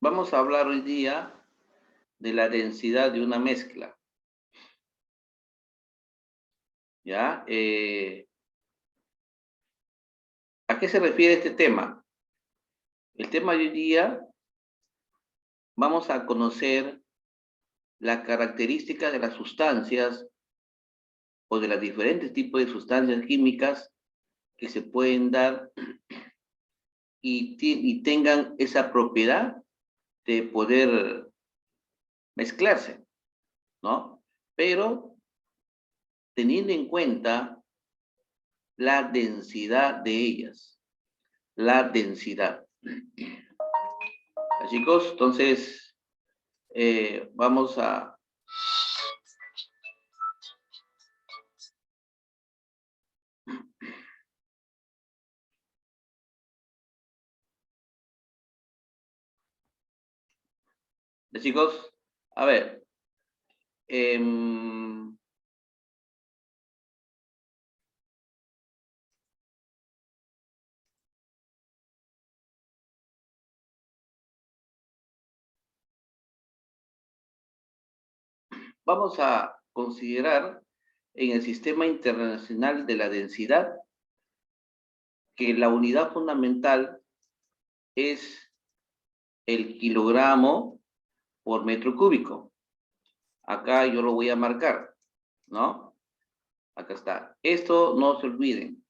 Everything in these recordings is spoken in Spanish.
Vamos a hablar hoy día de la densidad de una mezcla. ¿Ya? ¿A qué se refiere este tema? El tema de hoy día vamos a conocer las características de las sustancias o de los diferentes tipos de sustancias químicas que se pueden dar y tengan esa propiedad de poder mezclarse, ¿no? Pero teniendo en cuenta la densidad de ellas, la densidad. Chicos, entonces vamos a... Chicos, a ver, vamos a considerar en el Sistema Internacional de la Densidad que la unidad fundamental es el kilogramo por metro cúbico. Acá yo lo voy a marcar, ¿no? Acá está. Esto no se olviden.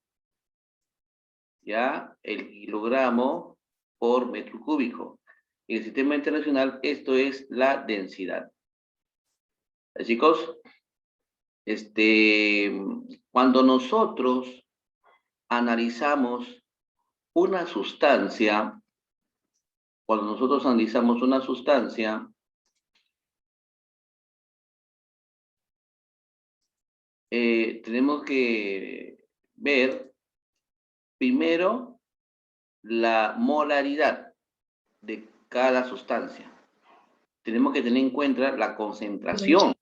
¿Ya? El kilogramo por metro cúbico. En el Sistema Internacional esto es la densidad. Chicos, cuando nosotros analizamos una sustancia, tenemos que ver primero la molaridad de cada sustancia. Tenemos que tener en cuenta la concentración,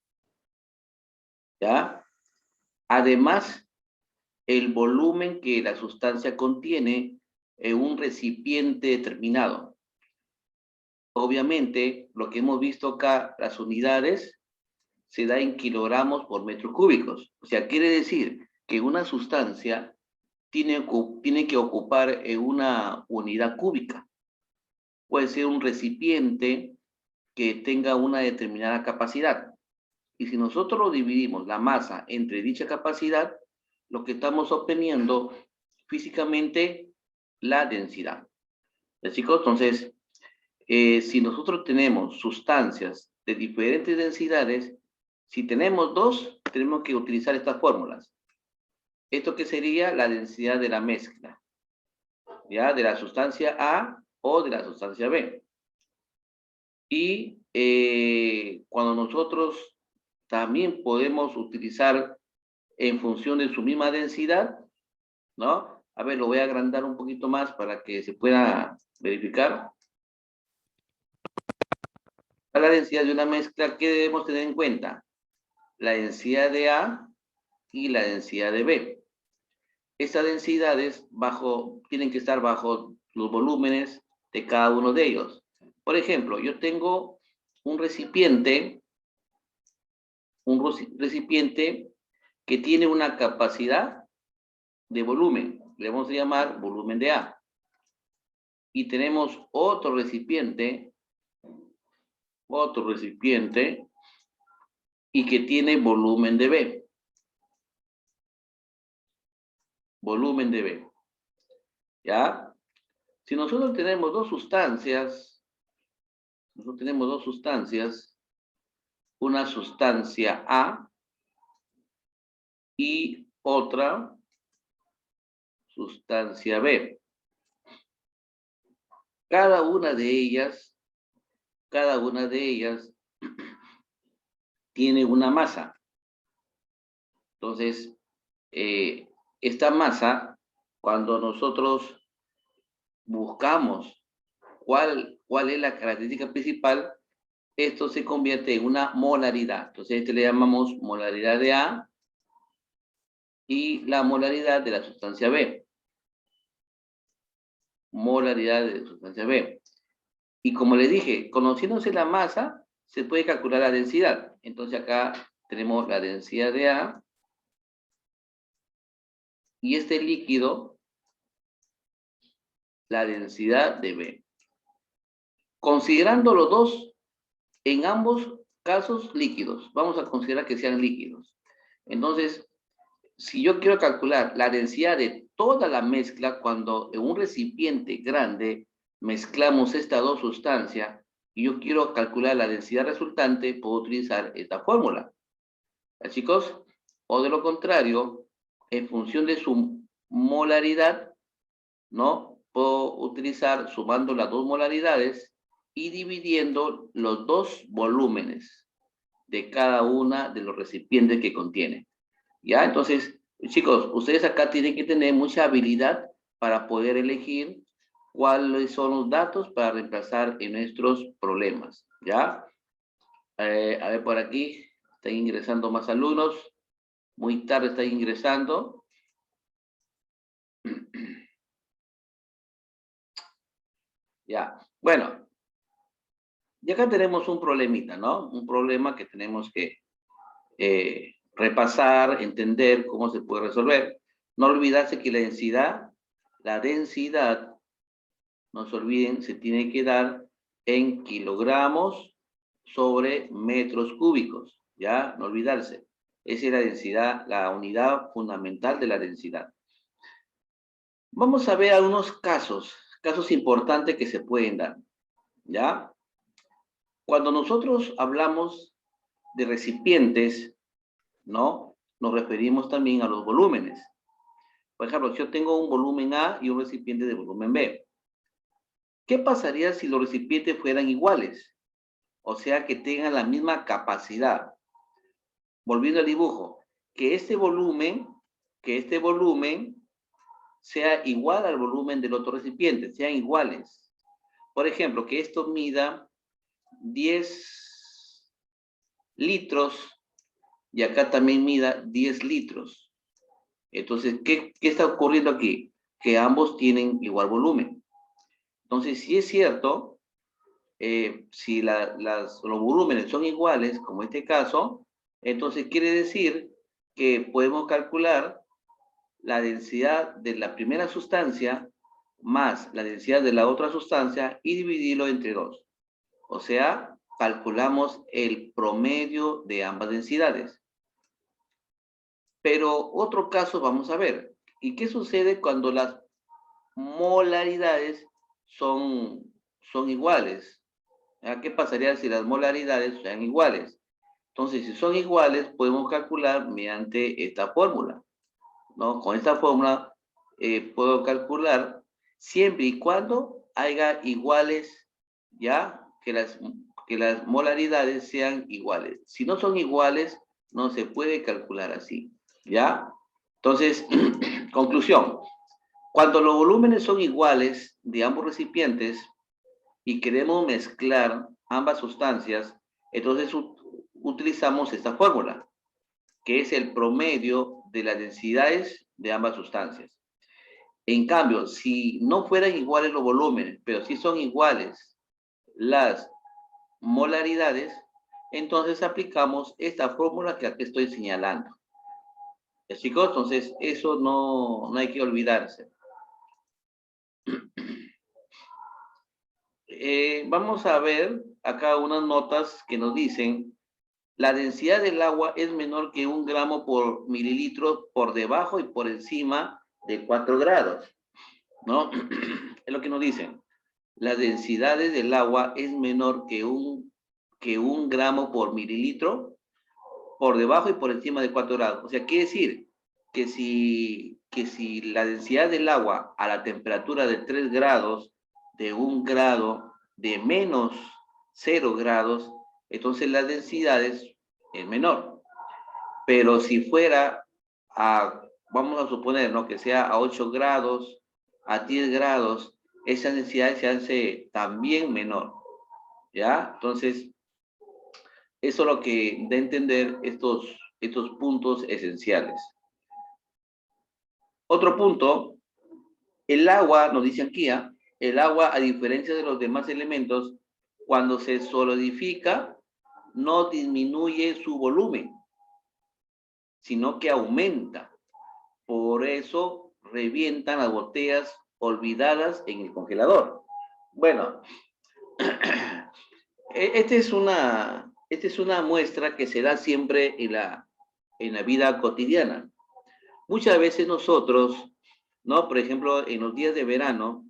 ¿ya? Además, el volumen que la sustancia contiene en un recipiente determinado. Obviamente, lo que hemos visto acá, las unidades, se da en kilogramos por metros cúbicos. O sea, quiere decir que una sustancia tiene que ocupar una unidad cúbica. Puede ser un recipiente que tenga una determinada capacidad. Y si nosotros lo dividimos, la masa, entre dicha capacidad, lo que estamos obteniendo físicamente la densidad. ¿Ya, chicos? Entonces, si nosotros tenemos sustancias de diferentes densidades, si tenemos dos, tenemos que utilizar estas fórmulas. Esto que sería la densidad de la mezcla, ¿ya? De la sustancia A o de la sustancia B. Y cuando nosotros también podemos utilizar en función de su misma densidad, ¿no? A ver, lo voy a agrandar un poquito más para que se pueda verificar. A la densidad de una mezcla, ¿qué debemos tener en cuenta? La densidad de A y la densidad de B. Estas densidades tienen que estar bajo los volúmenes de cada uno de ellos. Por ejemplo, yo tengo un recipiente que tiene una capacidad de volumen, le vamos a llamar volumen de A. Y tenemos otro recipiente, y que tiene volumen de B. Volumen de B. ¿Ya? Si nosotros tenemos dos sustancias, una sustancia A y otra sustancia B. Cada una de ellas tiene una masa. Entonces, esta masa, cuando nosotros buscamos cuál es la característica principal, esto se convierte en una molaridad. Entonces, le llamamos molaridad de A y la molaridad de la sustancia B. Molaridad de la sustancia B. Y como le dije, conociéndose la masa, se puede calcular la densidad. Entonces acá tenemos la densidad de A y este líquido, la densidad de B. Considerando los dos, en ambos casos líquidos, vamos a considerar que sean líquidos. Entonces, si yo quiero calcular la densidad de toda la mezcla, cuando en un recipiente grande mezclamos estas dos sustancias, y yo quiero calcular la densidad resultante, puedo utilizar esta fórmula. ¿Ya, chicos? O de lo contrario, en función de su molaridad, ¿no? Puedo utilizar sumando las dos molaridades y dividiendo los dos volúmenes de cada una de los recipientes que contiene. ¿Ya? Entonces, chicos, ustedes acá tienen que tener mucha habilidad para poder elegir cuáles son los datos para reemplazar en nuestros problemas. ¿Ya? A ver, por aquí están ingresando más alumnos. Muy tarde están ingresando. Ya, bueno. Y acá tenemos un problemita, ¿no? Un problema que tenemos que repasar, entender cómo se puede resolver. No olvidarse que la densidad, no se olviden, se tiene que dar en kilogramos sobre metros cúbicos, ¿ya? No olvidarse. Esa es la densidad, la unidad fundamental de la densidad. Vamos a ver algunos casos importantes que se pueden dar, ¿ya? Cuando nosotros hablamos de recipientes, ¿no? Nos referimos también a los volúmenes. Por ejemplo, yo tengo un volumen A y un recipiente de volumen B. ¿Qué pasaría si los recipientes fueran iguales? O sea, que tengan la misma capacidad. Volviendo al dibujo, que este volumen sea igual al volumen del otro recipiente, sean iguales. Por ejemplo, que esto mida 10 litros y acá también mida 10 litros. Entonces, ¿qué está ocurriendo aquí? Que ambos tienen igual volumen. Entonces, si es cierto, si los volúmenes son iguales, como este caso, entonces quiere decir que podemos calcular la densidad de la primera sustancia más la densidad de la otra sustancia y dividirlo entre dos. O sea, calculamos el promedio de ambas densidades. Pero otro caso vamos a ver. ¿Y qué sucede cuando las molaridades son iguales? ¿Qué pasaría si las molaridades sean iguales? Entonces, si son iguales, podemos calcular mediante esta fórmula, ¿no? Con esta fórmula puedo calcular siempre y cuando haya iguales, ¿ya? Que las molaridades sean iguales. Si no son iguales, no se puede calcular así, ¿ya? Entonces, conclusión. Cuando los volúmenes son iguales de ambos recipientes y queremos mezclar ambas sustancias, entonces utilizamos esta fórmula, que es el promedio de las densidades de ambas sustancias. En cambio, si no fueran iguales los volúmenes, pero sí son iguales las molaridades, entonces aplicamos esta fórmula que aquí estoy señalando. ¿Ya, chicos? Entonces, eso no hay que olvidarse. Vamos a ver acá unas notas que nos dicen: la densidad del agua es menor que 1 gramo por mililitro por debajo y por encima de 4 grados, ¿no? Es lo que nos dicen. La densidad del agua es menor que un gramo por mililitro por debajo y por encima de 4 grados. O sea, quiere decir que si la densidad del agua a la temperatura de 3 grados, de 1 grado, de menos 0 grados, entonces la densidad es menor. Pero si fuera vamos a suponer, ¿no?, que sea a 8 grados, a 10 grados, esa densidad se hace también menor, ¿ya? Entonces, eso es lo que da a entender estos puntos esenciales. Otro punto, el agua, nos dice aquí, el agua, a diferencia de los demás elementos, cuando se solidifica, no disminuye su volumen, sino que aumenta. Por eso revientan las botellas olvidadas en el congelador. Bueno, esta es una muestra que se da siempre en la vida cotidiana. Muchas veces nosotros, ¿no? Por ejemplo, en los días de verano,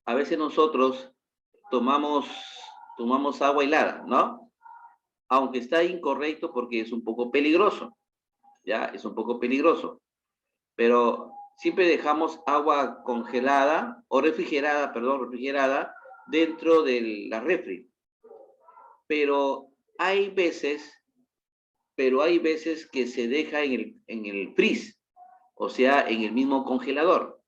a veces nosotros tomamos, tomamos agua helada, ¿no? Aunque está incorrecto porque es un poco peligroso, ¿ya? Es un poco peligroso. Pero siempre dejamos agua congelada o refrigerada, perdón, refrigerada dentro de la refri. Pero hay veces, que se deja en el freeze, o sea, en el mismo congelador,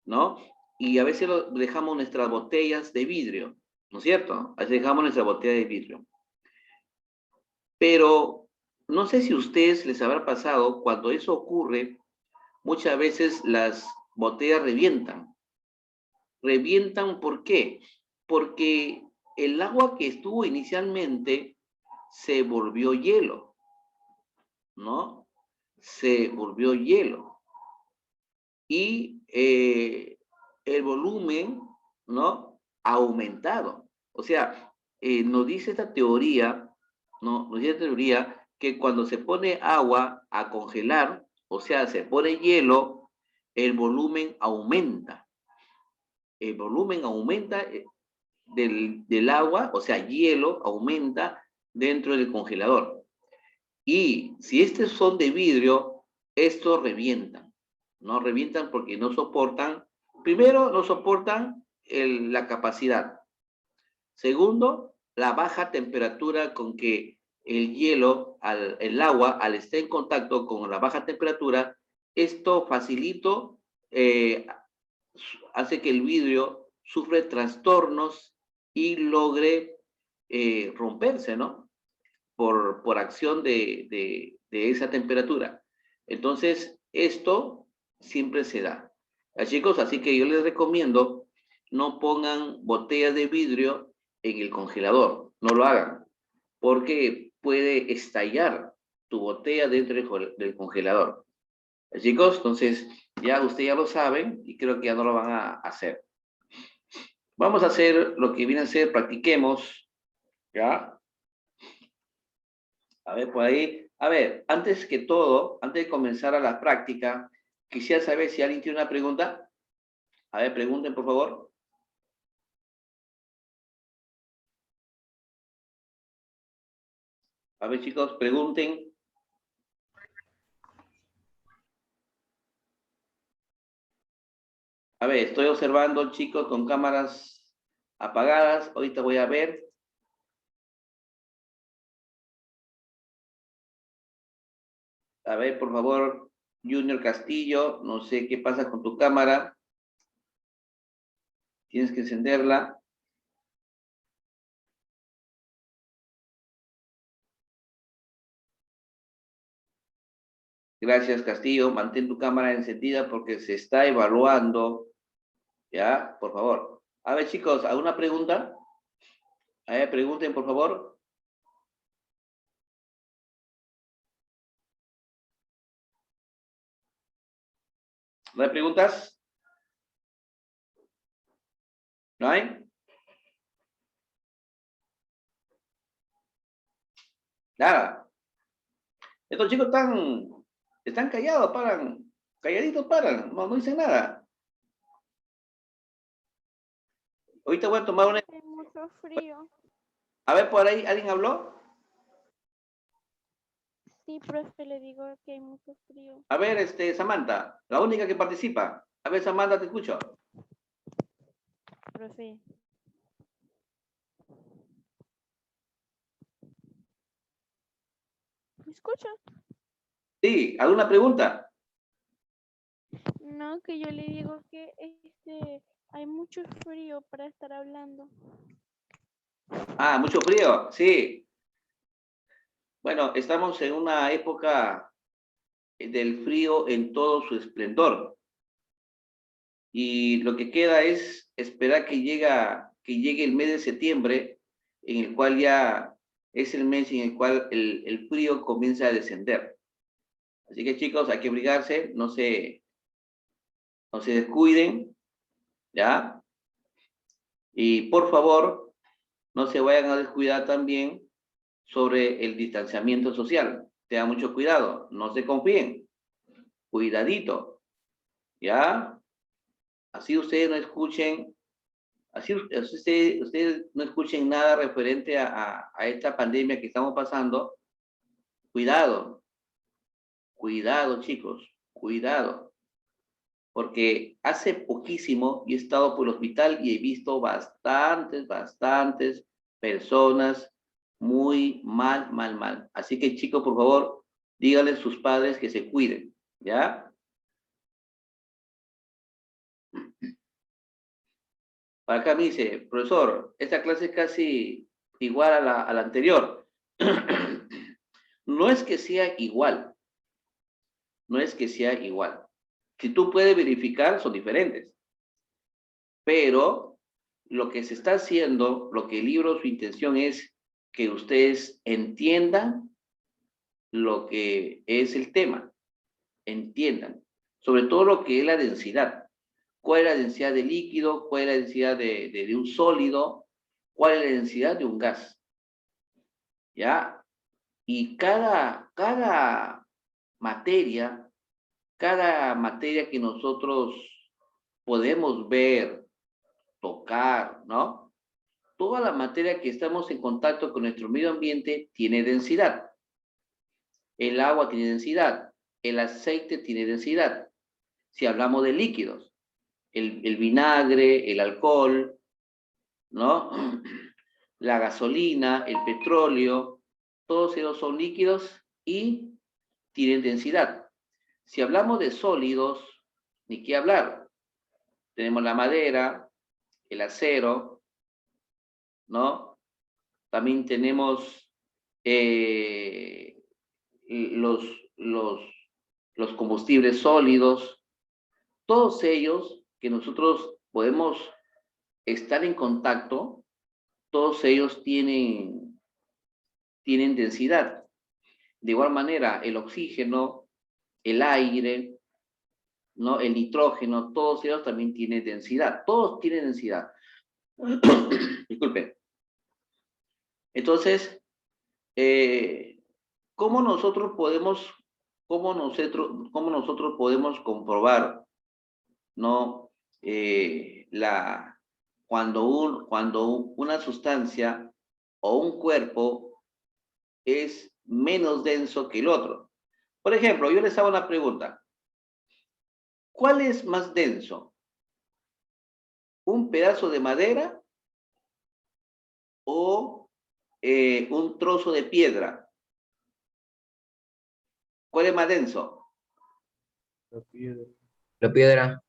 ¿no? Y a veces dejamos nuestras botellas de vidrio, ¿no es cierto? A veces dejamos nuestra botella de vidrio. Pero no sé si a ustedes les habrá pasado, cuando eso ocurre, muchas veces las botellas revientan. ¿Revientan por qué? Porque el agua que estuvo inicialmente se volvió hielo, ¿no? Se volvió hielo. Y el volumen, ¿no? Ha aumentado. O sea, nos dice esta teoría, ¿no? Nos dice esta teoría que cuando se pone agua a congelar, o sea, se pone hielo, el volumen aumenta. El volumen aumenta del agua, o sea, hielo aumenta dentro del congelador. Y si estos son de vidrio, estos revientan. No revientan porque no soportan, primero, no soportan la capacidad. Segundo, la baja temperatura con que el hielo, el agua, al estar en contacto con la baja temperatura, esto facilito hace que el vidrio sufre trastornos y logre romperse, ¿no? Por acción de esa temperatura. Entonces, esto siempre se da. Chicos, así que yo les recomiendo no pongan botellas de vidrio en el congelador, no lo hagan, porque puede estallar tu botella dentro del congelador. Chicos, entonces ya ustedes ya lo saben y creo que ya no lo van a hacer. Vamos a hacer lo que viene a ser, practiquemos, ¿ya? A ver, por ahí. A ver, antes que todo, antes de comenzar a la práctica, quisiera saber si alguien tiene una pregunta. A ver, pregunten, por favor. A ver, chicos, pregunten. A ver, estoy observando, chicos, con cámaras apagadas. Ahorita voy a ver. A ver, por favor, Junior Castillo, no sé qué pasa con tu cámara. Tienes que encenderla. Gracias, Castillo. Mantén tu cámara encendida porque se está evaluando. ¿Ya? Por favor. A ver, chicos, ¿alguna pregunta? A ver, pregunten, por favor. ¿No hay preguntas? ¿No hay? Nada. Estos chicos están callados, paran. Calladitos paran. No, no dicen nada. Ahorita voy a tomar una... Hace mucho frío. A ver, por ahí, ¿alguien habló? Sí, profe, le digo que hay mucho frío. A ver, Samantha, la única que participa. A ver, Samantha, te escucho. Profe, ¿me escucha? Sí, ¿alguna pregunta? No, que yo le digo que hay mucho frío para estar hablando. Ah, mucho frío. Sí. Bueno, estamos en una época del frío en todo su esplendor. Y lo que queda es esperar que llegue el mes de septiembre, en el cual ya es el mes en el cual el frío comienza a descender. Así que chicos, hay que abrigarse, no se descuiden, ¿ya? Y por favor, no se vayan a descuidar también sobre el distanciamiento social. Tengan mucho cuidado, no se confíen, cuidadito, ¿ya? Así ustedes no escuchen, ustedes no escuchen nada referente a esta pandemia que estamos pasando. Cuidado, cuidado chicos, cuidado. Porque hace poquísimo yo he estado por el hospital y he visto bastantes personas muy mal. Así que chicos, por favor, díganle a sus padres que se cuiden, ¿ya? Para acá me dice, profesor, esta clase es casi igual a la anterior. No es que sea igual, no es que sea igual. Si tú puedes verificar, son diferentes. Pero lo que se está haciendo, lo que el libro, su intención es que ustedes entiendan lo que es el tema, entiendan, sobre todo lo que es la densidad. ¿Cuál es la densidad de líquido? ¿Cuál es la densidad de un sólido? ¿Cuál es la densidad de un gas? ¿Ya? Y cada materia que nosotros podemos ver, tocar, ¿no? Toda la materia que estamos en contacto con nuestro medio ambiente tiene densidad. El agua tiene densidad, el aceite tiene densidad. Si hablamos de líquidos, el vinagre, el alcohol, ¿no? La gasolina, el petróleo, todos ellos son líquidos y tienen densidad. Si hablamos de sólidos, ni qué hablar. Tenemos la madera, el acero, ¿no? También tenemos los, los, los combustibles sólidos, todos ellos que nosotros podemos estar en contacto, todos ellos tienen densidad. De igual manera, el oxígeno, el aire, ¿no? El nitrógeno, todos ellos también tienen densidad. Todos tienen densidad. Disculpen. Entonces, ¿cómo nosotros podemos, cómo nosotros podemos comprobar, ¿no? Cuando una sustancia o un cuerpo es menos denso que el otro. Por ejemplo, yo les hago una pregunta. ¿Cuál es más denso? ¿Un pedazo de madera o un trozo de piedra? ¿Cuál es más denso? La piedra. La piedra.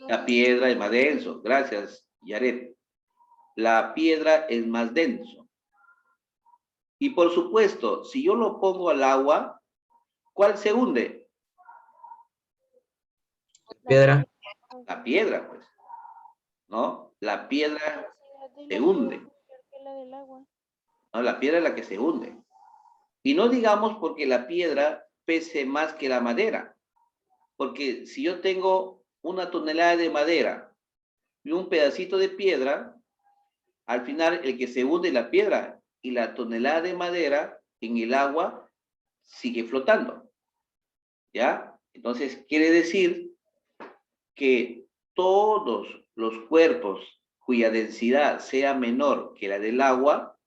La piedra es más denso. Gracias, Yaret. La piedra es más denso. Y por supuesto, si yo lo pongo al agua, ¿cuál se hunde? Piedra. La piedra, pues, ¿no? La piedra De se la hunde, piedra es mayor que la del agua. ¿no? La piedra es la que se hunde. Y no digamos porque la piedra pese más que la madera, porque si yo tengo una tonelada de madera y un pedacito de piedra, al final el que se hunde es la piedra y la tonelada de madera en el agua sigue flotando, ¿ya? Entonces quiere decir que todos los cuerpos cuya densidad sea menor que la del agua,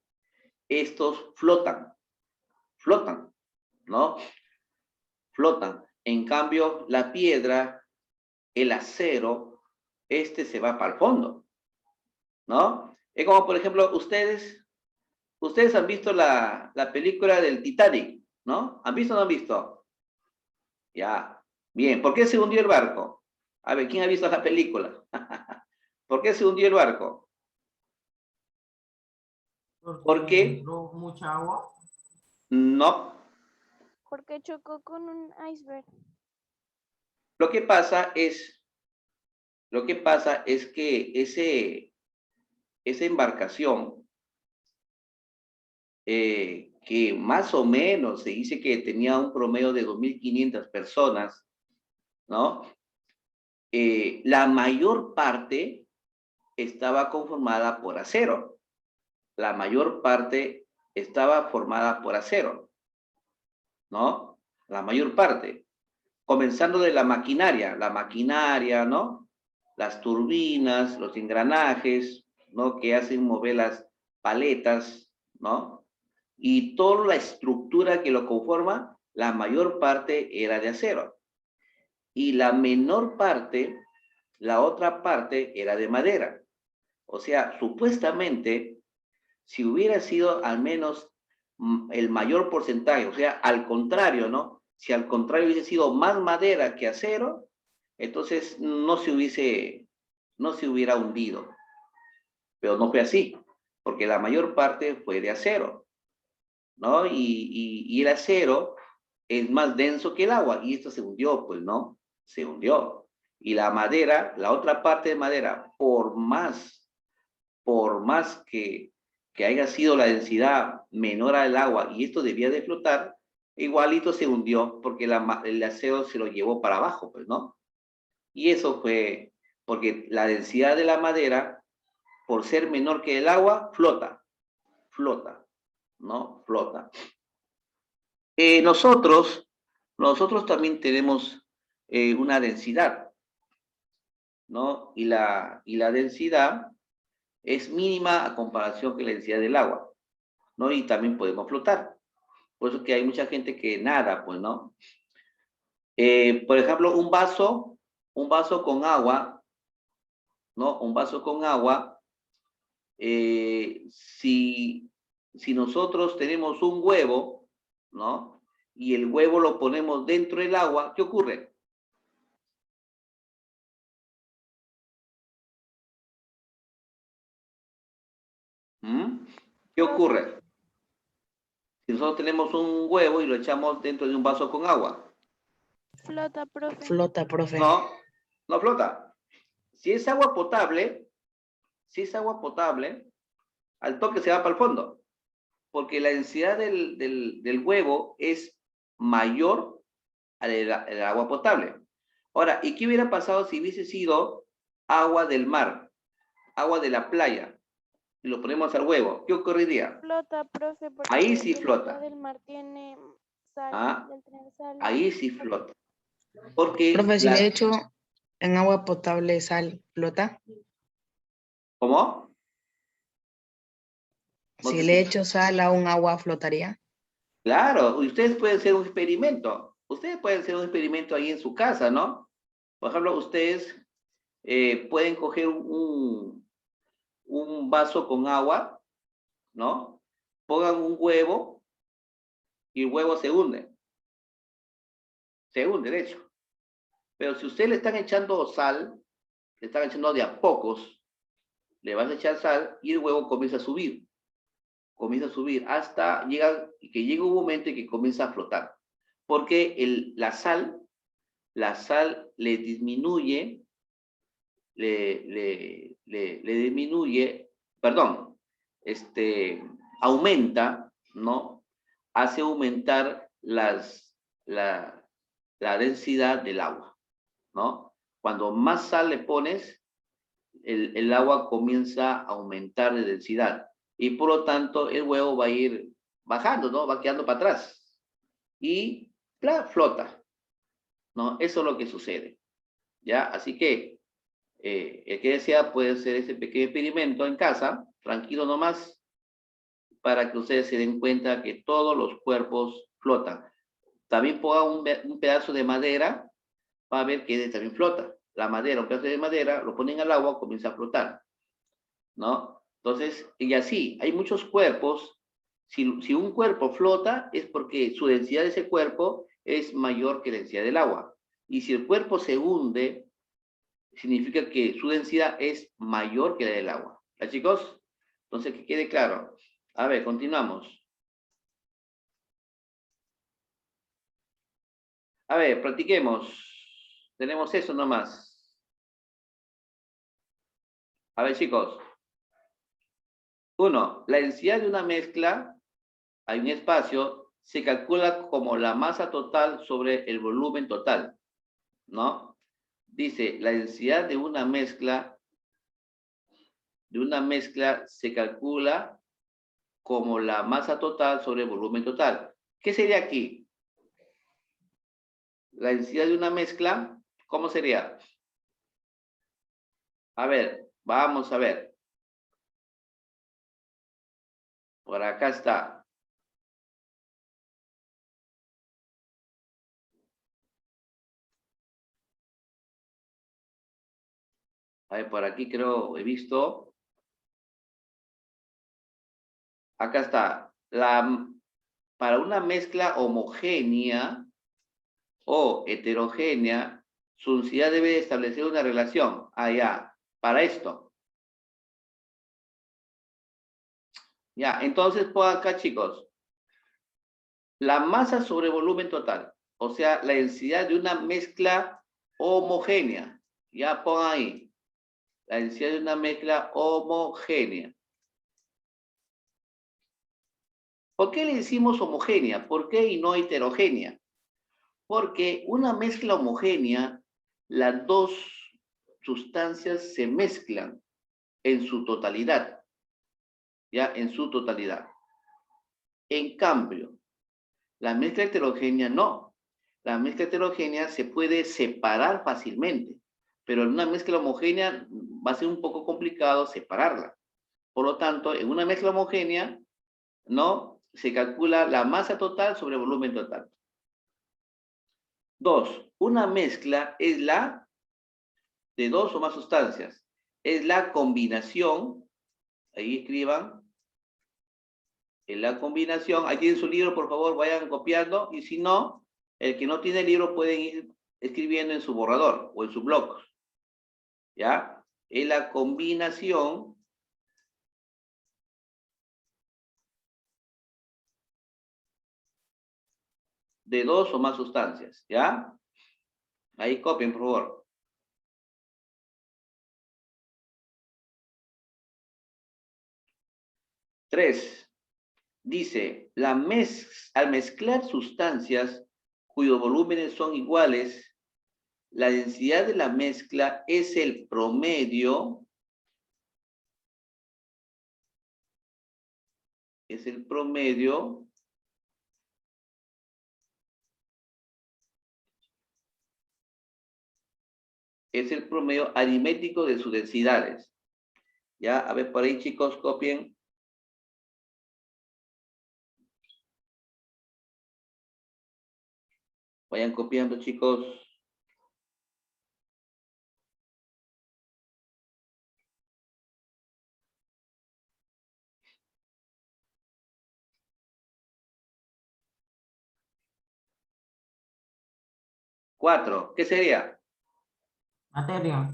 estos flotan, ¿no? Flotan. En cambio, la piedra, el acero, se va para el fondo, ¿no? Es como, por ejemplo, ustedes han visto la película del Titanic, ¿no? ¿Han visto o no han visto? Ya, bien. ¿Por qué se hundió el barco? A ver, ¿quién ha visto la película? ¿Por qué se hundió el barco? ¿Por qué? Entró mucha agua. No. Porque chocó con un iceberg. Lo que pasa es, Lo que pasa es que esa embarcación, que más o menos se dice que tenía un promedio de 2.500 personas, ¿no? La mayor parte estaba conformada por acero. La mayor parte estaba formada por acero, ¿no? La mayor parte. Comenzando de la maquinaria, ¿no? Las turbinas, los engranajes, ¿no? Que hacen mover las paletas, ¿no? Y toda la estructura que lo conforma, la mayor parte era de acero. Y la menor parte, la otra parte, era de madera. O sea, supuestamente, si hubiera sido al menos el mayor porcentaje, o sea, al contrario, ¿no? Si al contrario hubiese sido más madera que acero, entonces no se hubiera hundido. Pero no fue así, porque la mayor parte fue de acero, ¿no? Y el acero es más denso que el agua, y esto se hundió, pues, ¿no? Se hundió. Y la madera, la otra parte de madera, por más que haya sido la densidad menor al agua y esto debía de flotar, igualito se hundió porque el acero se lo llevó para abajo, pues, ¿no? Y eso fue porque la densidad de la madera, por ser menor que el agua, flota, ¿no? Flota. Nosotros también tenemos una densidad, ¿no? Y la densidad es mínima a comparación con la densidad del agua, ¿no? Y también podemos flotar. Por eso que hay mucha gente que nada, pues, ¿no? Por ejemplo, un vaso con agua, ¿no? Un vaso con agua, si nosotros tenemos un huevo, ¿no? Y el huevo lo ponemos dentro del agua, ¿qué ocurre? ¿Mm? ¿Qué ocurre? Si nosotros tenemos un huevo y lo echamos dentro de un vaso con agua. Flota, profe. Flota, profe. No, no flota. Si es agua potable, al toque se va para el fondo, porque la densidad del huevo es mayor a la agua potable. Ahora, ¿y qué hubiera pasado si hubiese sido agua del mar, agua de la playa, y lo ponemos al huevo? ¿Qué ocurriría? Flota, profe, porque Ahí sí el agua flota. del mar tiene sal, Ah, y al tener sal, ahí sí flota. Porque Profe, si le echo en agua potable sal, ¿flota? ¿Cómo? No Si te le escucho. echo sal a un agua, ¿flotaría? Claro, ustedes pueden hacer un experimento. Ustedes pueden hacer un experimento ahí en su casa, ¿no? Por ejemplo, ustedes pueden coger un vaso con agua, ¿no? Pongan un huevo y el huevo se hunde, de hecho. Pero si ustedes le están echando sal, le están echando de a pocos, le vas a echar sal y el huevo comienza a subir hasta que llega un momento en que comienza a flotar. Porque la sal le disminuye, le disminuye, perdón, aumenta, ¿no? Hace aumentar la densidad del agua, ¿no? Cuando más sal le pones, el agua comienza a aumentar de densidad y por lo tanto el huevo va a ir bajando, ¿no? Va quedando para atrás y flota, ¿no? Eso es lo que sucede, ¿ya? Así que el que desea puede hacer ese pequeño experimento en casa, tranquilo nomás, para que ustedes se den cuenta que todos los cuerpos flotan. También pongan un pedazo de madera para ver que también flota. La madera, un pedazo de madera, lo ponen al agua, comienza a flotar, ¿no? Entonces, y así, hay muchos cuerpos. Si un cuerpo flota, es porque su densidad de ese cuerpo es mayor que la densidad del agua. Y si el cuerpo se hunde, significa que su densidad es mayor que la del agua. ¿Ya, chicos? Entonces, que quede claro. A ver, continuamos. A ver, practiquemos. Tenemos eso nomás. A ver, chicos. 1. La densidad de una mezcla, hay un espacio, se calcula como la masa total sobre el volumen total, ¿no? Dice, la densidad de una mezcla se calcula como la masa total sobre el volumen total. ¿Qué sería aquí? La densidad de una mezcla, ¿cómo sería? A ver, vamos a ver. Por acá está. A ver, por aquí creo, he visto. Acá está. Para una mezcla homogénea o heterogénea, su densidad debe establecer una relación. Ah, ya. Para esto. Ya, entonces, pues acá, chicos. La masa sobre volumen total. O sea, la densidad de una mezcla homogénea. Ya pon ahí. La densidad de una mezcla homogénea. ¿Por qué le decimos homogénea? ¿Por qué y no heterogénea? Porque una mezcla homogénea, las dos sustancias se mezclan en su totalidad. Ya, en su totalidad. En cambio, la mezcla heterogénea no. La mezcla heterogénea se puede separar fácilmente, pero en una mezcla homogénea va a ser un poco complicado separarla. Por lo tanto, en una mezcla homogénea, ¿no? Se calcula la masa total sobre el volumen total. 2. Una mezcla es la de dos o más sustancias. Es la combinación, ahí escriban, en la combinación, ahí tienen su libro, por favor, vayan copiando, y si no, el que no tiene el libro pueden ir escribiendo en su borrador o en su blog. ¿Ya? Es la combinación de dos o más sustancias, ¿ya? Ahí copien, por favor. Tres, dice, al mezclar sustancias cuyos volúmenes son iguales, la densidad de la mezcla es el promedio, aritmético de sus densidades. Ya, a ver, por ahí, chicos, copien. Vayan copiando, chicos. Cuatro, ¿qué sería? Materia.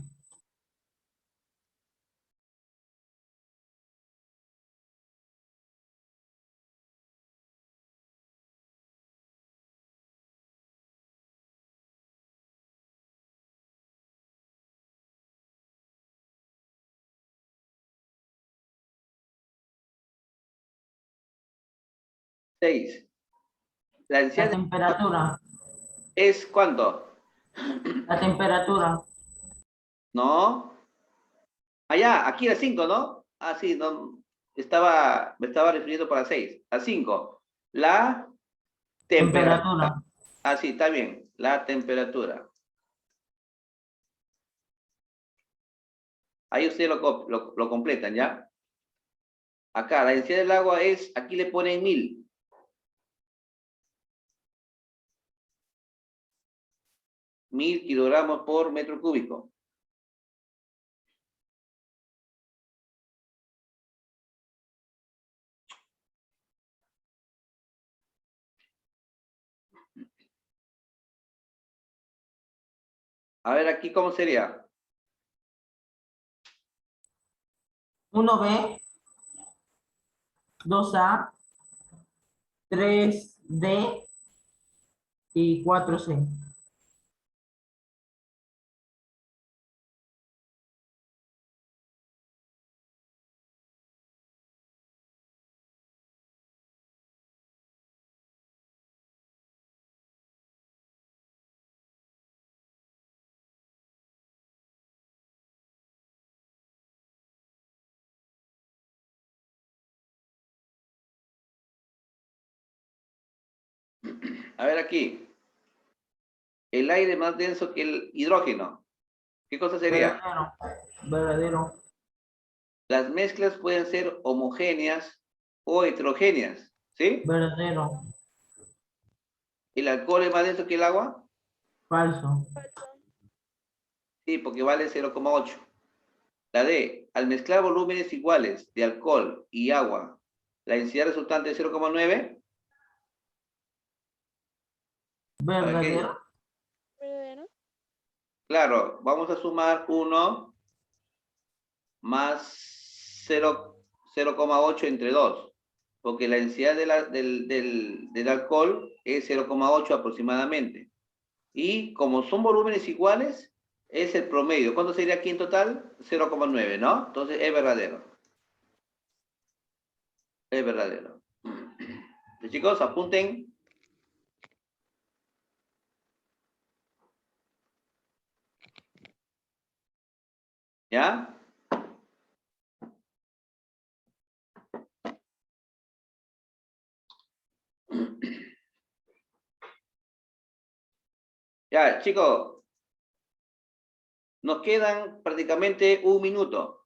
Seis. La La densidad temperatura. es ¿cuánto? La temperatura. ¿No? Allá, aquí era 5, ¿no? Ah, sí, no. Me estaba refiriendo para 6. A 5. La temperatura. Temperatura. Ah, sí, está bien. La temperatura. Ahí ustedes lo completan, ¿ya? Acá, la densidad del agua es, aquí le ponen 1000. 1000 kilogramos por metro cúbico. A ver, aquí, ¿cómo sería? 1B, 2A, 3D y 4C. A ver aquí. El aire más denso que el hidrógeno. ¿Qué cosa sería? Verdadero. Verdadero. Las mezclas pueden ser homogéneas o heterogéneas, ¿sí? Verdadero. ¿El alcohol es más denso que el agua? Falso. Falso. Sí, porque vale 0,8. La D, al mezclar volúmenes iguales de alcohol y agua, la densidad resultante es 0,9. Verdadero. ¿Verdadero? Claro, vamos a sumar 1 más 0,8 entre 2, porque la densidad del alcohol es 0,8 aproximadamente. Y como son volúmenes iguales, es el promedio. ¿Cuánto sería aquí en total? 0,9, ¿no? Entonces es verdadero. Es verdadero. Chicos, apunten. ¿Ya? Ya, chicos. Nos quedan prácticamente un minuto.